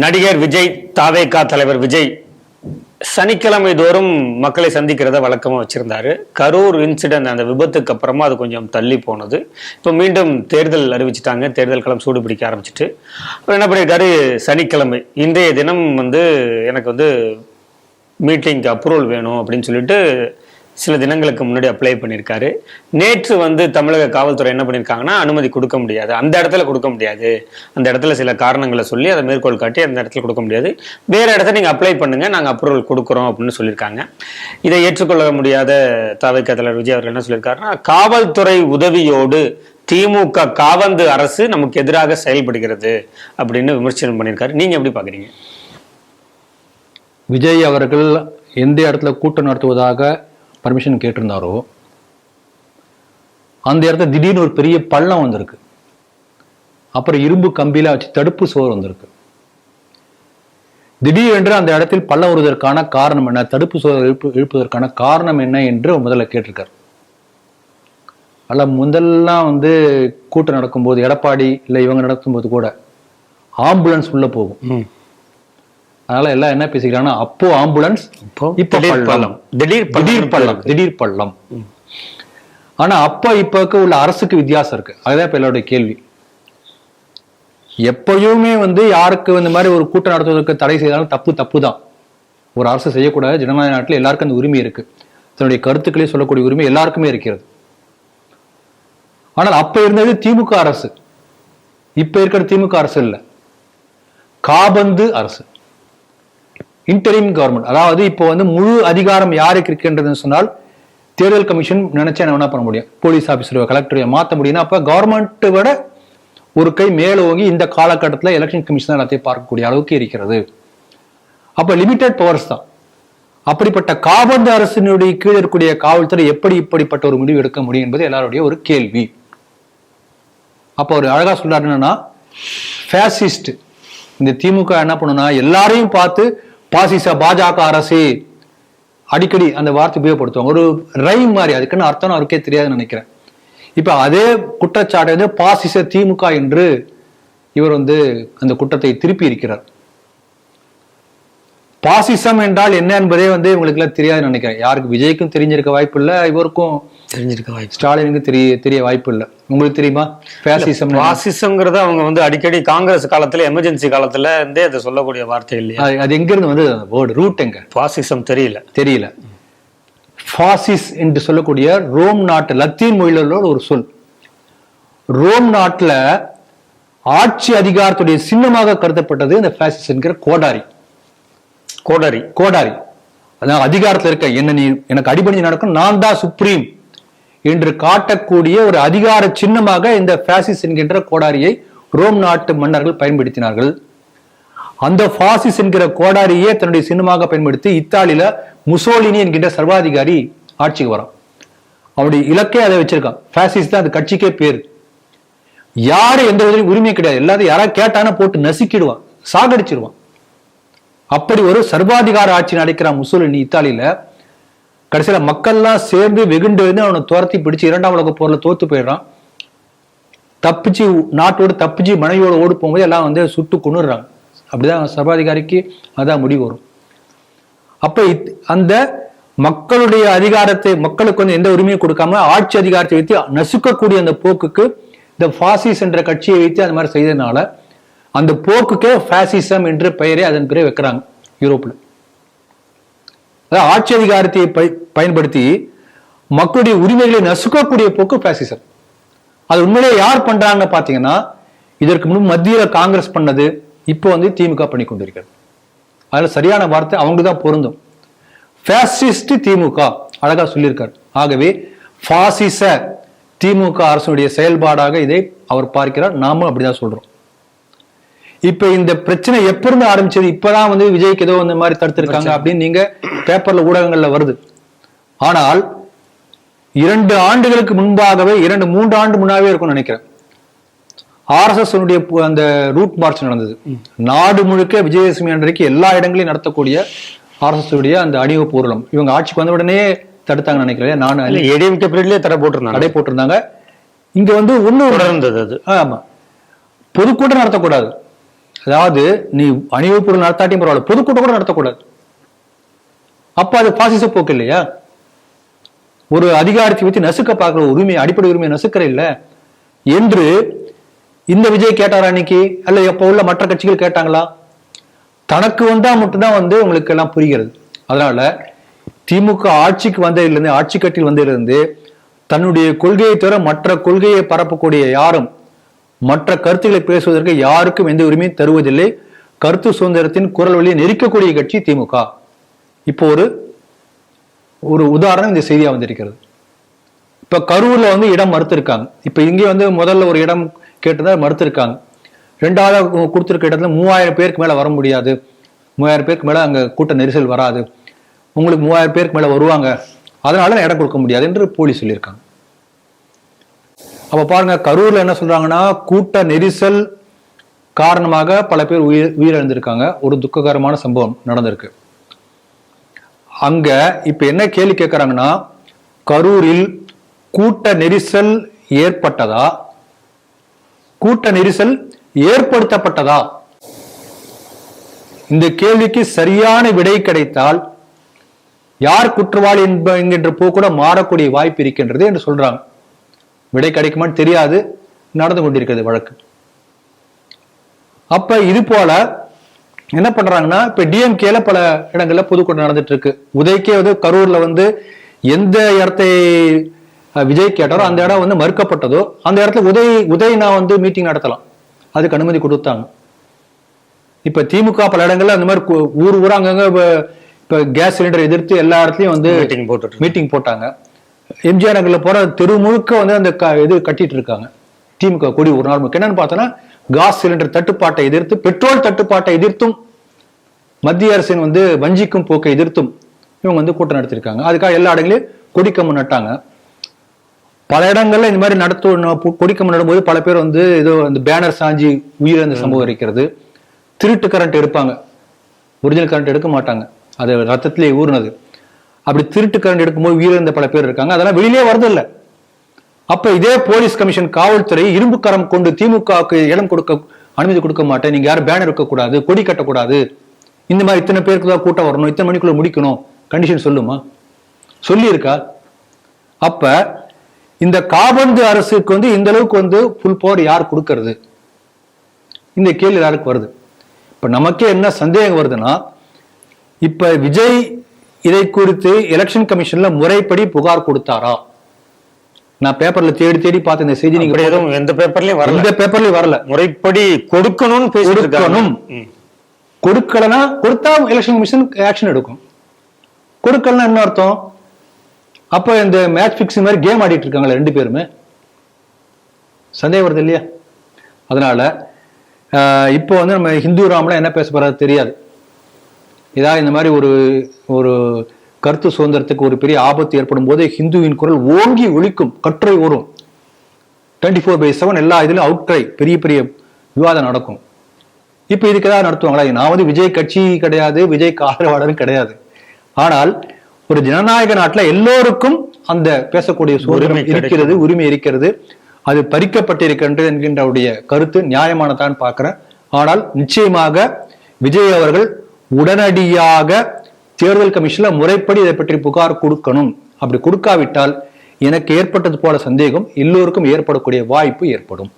நடிகர் விஜய், தாவேகா தலைவர் விஜய் சனிக்கிழமை தோறும் மக்களை சந்திக்கிறத வழக்கமா வச்சிருந்தாரு. கரூர் இன்சிடென்ட், அந்த விபத்துக்கு அப்புறமா அது கொஞ்சம் தள்ளி போனது. இப்போ மீண்டும் தேர்தல் அறிவிச்சிட்டாங்க. தேர்தல் களம் சூடு பிடிக்க ஆரம்பிச்சுட்டு என்ன பண்ணியிருக்காரு, சனிக்கிழமை இன்றைய தினம் எனக்கு மீட்டிங்க்கு அப்ரூவல் வேணும் அப்படின்னு சொல்லிட்டு சில தினங்களுக்கு முன்னாடி அப்ளை பண்ணியிருக்காரு. நேற்று தமிழக காவல்துறை என்ன பண்ணியிருக்காங்கன்னா, அனுமதி கொடுக்க முடியாது, அந்த இடத்துல கொடுக்க முடியாது, அந்த இடத்துல சில காரணங்களை சொல்லி அதை மேற்கோள் காட்டி அந்த இடத்துல கொடுக்க முடியாது, வேற இடத்துல நீங்கள் அப்ளை பண்ணுங்க, நாங்கள் அப்ரூவல் கொடுக்குறோம் அப்படின்னு சொல்லியிருக்காங்க. இதை ஏற்றுக்கொள்ள முடியாத தாவேகா தலைவர் விஜய் அவர்கள் என்ன சொல்லியிருக்காருன்னா, காவல்துறை உதவியோடு திமுக காவந்து அரசு நமக்கு எதிராக செயல்படுகிறது அப்படின்னு விமர்சனம் பண்ணியிருக்காரு. நீங்க எப்படி பாக்குறீங்க? விஜய் அவர்கள் எந்த இடத்துல கூட்டம் நடத்துவதாக பர்மிஷன் கேட்டிருந்தாரோ அந்த இடத்துல திடீர்னு ஒரு பெரிய பள்ளம் வந்திருக்கு. அப்புறம் இரும்பு கம்பியில வச்சு தடுப்பு சுவர் வந்திருக்கு. திடீரென்று அந்த இடத்தில் பள்ளம் வருவதற்கான காரணம் என்ன, தடுப்பு சுவர் எழுப்புவதற்கான காரணம் என்ன என்று முதல்ல கேட்டிருக்காரு. அல்ல முதல்லாம் கூட்டம் நடக்கும்போது எடப்பாடி இல்லை இவங்க நடக்கும்போது கூட ஆம்புலன்ஸ் உள்ள போகும். அதனால எல்லாம் என்ன பேசிக்கிறாங்கன்னா, அப்போ ஆம்புலன்ஸ், இப்ப பள்ளம், திடீர் பள்ளம். ஆனா அப்ப இப்ப உள்ள அரசுக்கு வித்தியாசம் இருக்கு. அதுதான் இப்ப எல்லாருடைய கேள்வி. எப்பயுமே யாருக்கு இந்த மாதிரி ஒரு கூட்டம் நடத்துவதற்கு தடை செய்தாலும் தப்பு தான். ஒரு அரசு செய்யக்கூடாது. ஜனநாயக நாட்டில் எல்லாருக்கும் அந்த உரிமை இருக்கு. தன்னுடைய கருத்துக்களே சொல்லக்கூடிய உரிமை எல்லாருக்குமே இருக்கிறது. ஆனால் அப்ப இருந்தது திமுக அரசு, இப்ப இருக்கிற திமுக அரசு இல்ல, காபந்து அரசு, இன்டரிம் கவர்மெண்ட். அதாவது இப்போ முழு அதிகாரம் யாருக்கு இருக்கின்றதுன்னு சொன்னால், தேர்தல் கமிஷன் நினைச்சா என்ன பண்ண முடியும், போலீஸ் ஆபீசர் கலெக்டரை மாற்ற முடியும்னா, அப்ப கவர்மெண்ட் விட ஒரு கை மேல ஓங்கி இந்த காலகட்டத்தில் எலெக்ஷன் கமிஷன் எல்லாத்தையும் பார்க்கக்கூடிய அளவுக்கு இருக்கிறது. அப்ப லிமிடெட் பவர்ஸ் தான். அப்படிப்பட்ட காபந்து அரசினுடைய கீழே இருக்கக்கூடிய காவல்துறை எப்படி இப்படிப்பட்ட ஒரு முடிவு எடுக்க முடியும் என்பது எல்லாருடைய ஒரு கேள்வி. அப்ப ஒரு அழகா சொல்றாரு என்னன்னா, ஃபேசிஸ்ட் இந்த திமுக என்ன பண்ணுனா, எல்லாரையும் பார்த்து பாசிச பாஜக அரசு அடிக்கடி அந்த வார்த்தை உபயோகப்படுத்துவாங்க. ஒரு ரைம் மாதிரி, அதுக்குன்னு அர்த்தம் அவருக்கே தெரியாதுன்னு நினைக்கிறேன். இப்ப அதே குற்றச்சாட்டு பாசிச திமுக என்று இவர் அந்த குற்றத்தை திருப்பி இருக்கிறார். பாசிசம் என்றால் என்ன என்பதே இவங்களுக்கு எல்லாம் தெரியாதுன்னு நினைக்கிறேன். யாருக்கு, விஜய்க்கும் தெரிஞ்சிருக்க வாய்ப்பு இல்லை, இவருக்கும் தெரிஞ்சிருக்க வாய்ப்பு, ஸ்டாலினுக்கு தெரிய வாய்ப்பு இல்லை. உங்களுக்கு தெரியுமா பாசிசம்? பாசிசம்ங்கிறது அவங்க அடிக்கடி காங்கிரஸ் காலத்துல, எமர்ஜென்சி காலத்துல இருந்தே அதை சொல்லக்கூடிய வார்த்தை இல்லையா? அது எங்க இருந்து வேர்டு ரூட் எங்க? பாசிசம் தெரியல. பாசிஸ் என்று சொல்லக்கூடிய ரோம் நாட்டு லத்தீன் மொழியில ஒரு சொல். ரோம் நாட்டுல ஆட்சி அதிகாரத்துடைய சின்னமாக கருதப்பட்டது இந்த பாசிஸ் என்கிற கோடாரி. அதான் அதிகாரத்தில் இருக்க, என்ன நீ எனக்கு அடிபணிஞ்சு நடக்கும், நான் தான் சுப்ரீம் என்று காட்டக்கூடிய ஒரு அதிகார சின்னமாக இந்த பாசிஸ் என்கின்ற கோடாரியை ரோம் நாட்டு மன்னர்கள் பயன்படுத்தினார்கள். அந்த பாசிஸ் என்கிற கோடாரியே தன்னுடைய சின்னமாக பயன்படுத்தி இத்தாலியில முசோலினி என்கின்ற சர்வாதிகாரி ஆட்சிக்கு வரான். அவருடைய இலக்கே அதை வச்சிருக்கான். பாசிஸ் தான் அது கட்சிக்கே பேரு. யாரு எந்த உரிமையும் கிடையாது. எல்லாத்தையும் யாராவது கேட்டானா போட்டு நசுக்கிடுவான், சாகடிச்சிருவான். அப்படி ஒரு சர்வாதிகார ஆட்சி நடக்கிறான் முசோலினி இத்தாலியில. கடைசியில மக்கள்லாம் சேர்ந்து வெகுண்டு அவனை துரத்தி பிடிச்சு 2ஆம் உலக போர்ல தோத்து போயிடுறான். தப்பிச்சு நாட்டோடு தப்பிச்சு மனைவியோட ஓடு போகும்போது எல்லாம் சுட்டு கொண்டுடுறாங்க. அப்படிதான் சர்வாதிகாரிக்கு அதான் முடிவு வரும். அப்ப அந்த மக்களுடைய அதிகாரத்தை, மக்களுக்கு எந்த உரிமையும் கொடுக்காம ஆட்சி அதிகாரத்தை வைத்து நசுக்கக்கூடிய அந்த போக்குக்கு இந்த பாசிஸ் என்ற கட்சியை வைத்து அந்த மாதிரி செய்ததுனால அந்த போக்குக்கே பாசிசம் என்று பெயரே அதன் பிறகு வைக்கிறாங்க யூரோப்ல. அதாவது ஆட்சி அதிகாரத்தை பயன்படுத்தி மக்களுடைய உரிமைகளை நசுக்கக்கூடிய போக்கு பாசிசம். அது உண்மையிலேயே யார் பண்றாங்க பாத்தீங்கன்னா, இதற்கு முன்பு மத்தியில காங்கிரஸ் பண்ணது, இப்போ திமுக பண்ணி கொண்டிருக்கிறது. அதுல சரியான வார்த்தை அவங்களுக்கு தான் பொருந்தும். பாசிஸ்ட் திமுக அழகா சொல்லியிருக்காரு. ஆகவே பாசிச திமுக அரசுடைய செயல்பாடாக இதை அவர் பார்க்கிறார். நாமும் அப்படிதான் சொல்றோம். இப்ப இந்த பிரச்சனை எப்ப இருந்து ஆரம்பிச்சது, இப்பதான் விஜய்க்கு ஏதோ இந்த மாதிரி தடுத்திருக்காங்க அப்படின்னு நீங்க பேப்பர்ல ஊடகங்கள்ல வருது. ஆனால் 2 ஆண்டுகளுக்கு முன்பாகவே, 2-3 ஆண்டு முன்னாவே இருக்கும்னு நினைக்கிறேன், RSS அந்த ரூட் மார்ச் நடந்தது. நாடு முழுக்க விஜயதசமி அன்றைக்கு எல்லா இடங்களையும் நடத்தக்கூடிய RSS அந்த அணிவகுப்பு ஊர்வலம் இவங்க ஆட்சிக்கு வந்த உடனே தடுத்தாங்கன்னு நினைக்கிறேன். தடை போட்டிருந்தாங்க. இங்க ஒண்ணு இருந்தது. ஆமா, பொதுக்கூட்டம் நடத்தக்கூடாது, அதாவது நீ அணிவகுப்பு நடத்தாட்டியும் பரவாயில்ல, பொதுக்கூட்டம் கூட நடத்தக்கூடாது. அப்ப அது பாசிச போக்கு இல்லையா? ஒரு அதிகாரத்தை வச்சு நசுக்க பார்க்கிற உரிமை, அடிப்படை உரிமையை நசுக்கிற இல்ல என்று இந்த விஜய் கேட்டாரா அன்னைக்கு? அல்ல எப்ப உள்ள மற்ற கட்சிகள் கேட்டாங்களா? தனக்கு வந்தா மட்டும்தான் உங்களுக்கு எல்லாம் புரிகிறது. அதனால திமுக ஆட்சிக்கு வந்ததிலிருந்து, ஆட்சி கட்டில் வந்ததிலிருந்து தன்னுடைய கொள்கையை தவிர மற்ற கொள்கையை பரப்பக்கூடிய யாரும், மற்ற கருத்துக்களை பேசுவதற்கு யாருக்கும் எந்த உரிமையும் தருவதில்லை. கருத்து சுதந்திரத்தின் குரல் வழியை நெரிக்கக்கூடிய கட்சி திமுக. இப்போ ஒரு உதாரணம் இந்த செய்தியா வந்திருக்கிறது. இப்ப கரூர்ல இடம் மறுத்திருக்காங்க. இப்ப இங்கே முதல்ல ஒரு இடம் கேட்டதா மறுத்திருக்காங்க. ரெண்டாவது கொடுத்திருக்க இடத்துல 3000 பேருக்கு மேல வர முடியாது, 3000 பேருக்கு மேல அங்க கூட்ட நெரிசல் வராது, உங்களுக்கு 3000 பேருக்கு மேல வருவாங்க, அதனால இடம் கொடுக்க முடியாது என்று போலீஸ் சொல்லியிருக்காங்க. அப்ப பாருங்க, கரூர்ல என்ன சொல்றாங்கன்னா, கூட்ட நெரிசல் காரணமாக பல பேர் உயிரிழந்திருக்காங்க. ஒரு துக்ககரமான சம்பவம் நடந்திருக்கு அங்க. இப்ப என்ன கேள்வி கேட்கறாங்கன்னா, கரூரில் கூட்ட நெரிசல் ஏற்பட்டதா, கூட்ட நெரிசல் ஏற்படுத்தப்பட்டதா? இந்த கேள்விக்கு சரியான விடை கிடைத்தால் யார் குற்றவாளி என்கின்ற போக்கூட மாறக்கூடிய வாய்ப்பு இருக்கின்றது என்று சொல்றாங்க. விடை கிடைக்குமான்னு தெரியாது, நடந்து கொண்டிருக்கிறது வழக்கு. அப்ப இது போல என்ன பண்றாங்கன்னா, இப்ப டிஎம்கேல பல இடங்கள்ல பொதுக்கூட்டம் நடந்துட்டு இருக்கு. உதய்க்கே கரூர்ல எந்த இடத்தை விஜய் கேட்டாரோ அந்த இடம் மறுக்கப்பட்டதோ அந்த இடத்துல உதய் நான் மீட்டிங் நடத்தலாம், அதுக்கு அனுமதி கொடுத்தாங்க. இப்ப திமுக பல இடங்கள்ல அந்த மாதிரி ஊர் அங்கங்க இப்ப கேஸ் சிலிண்டர் எதிர்த்து எல்லா இடத்துலயும் மீட்டிங் போட்டாங்க. எம்ஜிஆர் நகர்ல போற தெரு முழுக்க அந்த இது கட்டிட்டு இருக்காங்க திமுக கொடி. ஒரு நாள் என்னன்னு பார்த்தோன்னா, காஸ் சிலிண்டர் தட்டுப்பாட்டை எதிர்த்து, பெட்ரோல் தட்டுப்பாட்டை எதிர்த்தும், மத்திய அரசின் வஞ்சிக்கும் போக்கை எதிர்த்தும் இவங்க கூட்டம் நடத்திருக்காங்க. அதுக்காக எல்லா இடங்களையும் கொடிக்கம்பு நட்டாங்க. பல இடங்கள்ல இந்த மாதிரி கொடிக்கம்பு நடும்போது பல பேர் ஏதோ அந்த பேனர் சாஞ்சி உயிரிழந்த சம்பவம் இருக்கிறது. திருட்டு கரண்ட் எடுப்பாங்க, ஒரிஜினல் கரண்ட் எடுக்க மாட்டாங்க, அது ரத்தத்திலே ஊறினது. அப்படி திருட்டு கரண்ட் எடுக்கும்போது உயிரிழந்த பல பேர் இருக்காங்க. அதெல்லாம் வெளியிலே வருது இல்ல. அப்ப இதே போலீஸ் கமிஷன், காவல்துறை இரும்பு கரம் கொண்டு திமுகவுக்கு இடம் கொடுக்க அனுமதி கொடுக்க மாட்டேன், நீங்க யாரும் பேனர் இருக்கக்கூடாது, கொடி கட்டக்கூடாது, இந்த மாதிரி இத்தனை பேருக்கு தான் கூட்டம் வரணும், இத்தனை மணிக்குள்ள முடிக்கணும், கண்டிஷன் சொல்லுமா? சொல்லி இருக்கா? அப்ப இந்த காபந்து அரசுக்கு இந்த அளவுக்கு ஃபுல் பவர் யார் கொடுக்கறது? இந்த கேள்வி யாருக்கு வருது? இப்ப நமக்கே என்ன சந்தேகம் வருதுன்னா, இப்ப விஜய் இதை குறித்து எலெக்ஷன் கமிஷன்ல முறைப்படி புகார் கொடுத்தாரா? நான் பேப்பர்ல தேடி தேடி பார்த்த இந்த செய்தி நீங்க எந்த பேப்பர்லயும் வரல. முறைப்படி கொடுக்கணும், கொடுக்கலனா கொடுத்தா எலெக்ஷன் கமிஷன் ஆக்ஷன் எடுக்கும். கொடுக்கலன்னா என்ன அர்த்தம்? அப்ப இந்த மேட்ச் பிக்ஸ் மாதிரி கேம் ஆடிட்டு இருக்காங்களா ரெண்டு பேருமே? சந்தேகம் வருது இல்லையா? அதனால இப்போ நம்ம ஹிந்து ராம்ல என்ன பேச போறது தெரியாது. ஏதாவது இந்த மாதிரி ஒரு கருத்து சுதந்திரத்துக்கு ஒரு பெரிய ஆபத்து ஏற்படும் போது ஹிந்துவின் குரல் ஓங்கி ஒலிக்கும், கட்டுரை வரும், 24/7 எல்லா இதுலயும் அவுட் கிரை, பெரிய பெரிய விவாதம் நடக்கும். இப்ப இதுக்கு ஏதாவது நடத்துவாங்களா? நான் விஜய் கட்சி கிடையாது, விஜய்க்கு ஆதரவாளரும் கிடையாது. ஆனால் ஒரு ஜனநாயக நாட்டுல எல்லோருக்கும் அந்த பேசக்கூடிய சுதந்திரம் இருக்கிறது, உரிமை இருக்கிறது. அது பறிக்கப்பட்டிருக்கின்றது என்கின்ற கருத்து நியாயமானதான் பார்க்கிறேன். ஆனால் நிச்சயமாக விஜய் அவர்கள் உடனடியாக தேர்தல் கமிஷன்ல முறைப்படி இதை பற்றி புகார் கொடுக்கணும். அப்படி கொடுக்காவிட்டால் எனக்கு ஏற்பட்டது போல சந்தேகம் எல்லோருக்கும் ஏற்படக்கூடிய வாய்ப்பு ஏற்படும்.